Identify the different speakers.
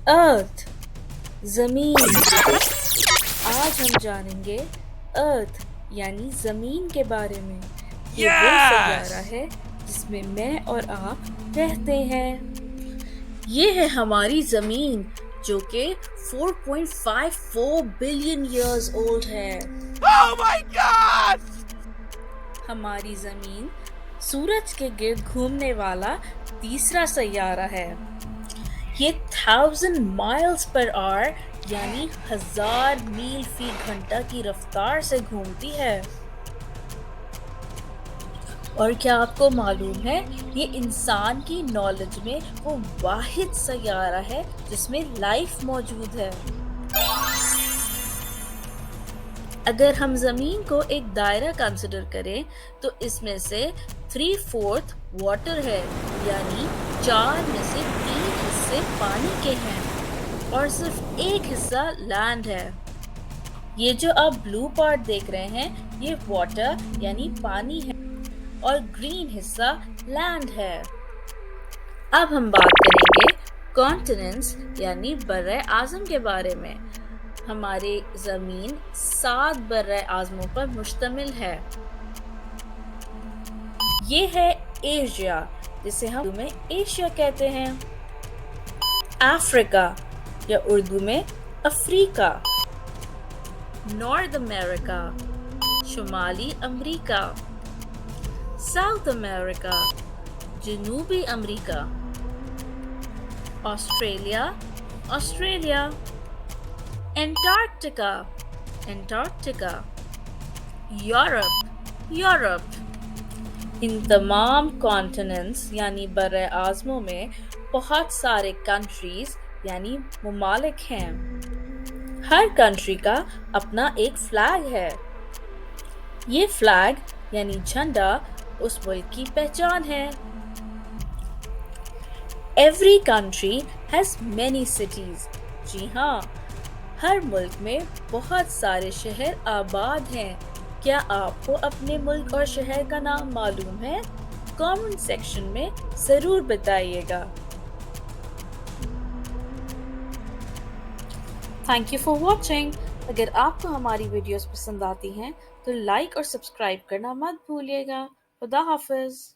Speaker 1: अर्थ ज़मीन। आज हम जानेंगे अर्थ यानी ज़मीन के बारे में। ये वो सैयारा है जिसमें मैं और आप रहते हैं। ये है हमारी ज़मीन जो कि 4.54 बिलियन ईयर्स ओल्ड है।
Speaker 2: Oh my god!
Speaker 1: हमारी ज़मीन सूरज के गिर्द घूमने वाला तीसरा सैयारा है। ये 1000 माइल्स पर आवर यानी 1000 मील फी घंटा की रफ्तार से घूमती है। और क्या आपको मालूम है ये इंसान की नॉलेज में वो वाहिद सैयारा है जिसमें लाइफ मौजूद है। अगर हम ज़मीन को एक दायरा कंसिडर करें तो इसमें से 3/4 वाटर है यानी 4 में से 3 हिस्से पानी के हैं और सिर्फ एक हिस्सा लैंड है। ये जो आप ब्लू पार्ट देख रहे हैं ये वाटर यानी पानी है और ग्रीन हिस्सा लैंड है। अब हम बात करेंगे कॉन्टिनेंट्स यानी बर्रे आज़म के बारे में। हमारी ज़मीन 7 बर्रे आज़मों पर मुश्तमिल है। ये है एशिया जिसे हम उर्दू में एशिया कहते हैं, अफ्रीका या उर्दू में अफ्रीका, नॉर्थ अमेरिका शुमाली अमरीका, साउथ अमेरिका जनूबी अमरीका, ऑस्ट्रेलिया, एंटार्क्टिका, यूरोप। इन तमाम कॉन्टिनेंट्स यानी बर्रे आज़मों में बहुत सारे कंट्रीज यानी ममालिक हैं। हर कंट्री का अपना एक फ्लैग है। ये फ्लैग यानी झंडा उस मुल्क की पहचान है। Every country has many cities। जी हाँ, हर मुल्क में बहुत सारे शहर आबाद हैं। क्या आपको अपने मुल्क और शहर का नाम मालूम है? कमेंट सेक्शन में ज़रूर बताइएगा। Thank you for watching. अगर आपको हमारी वीडियोस पसंद आती हैं तो लाइक और सब्सक्राइब करना मत भूलिएगा। खुदा हाफिज़।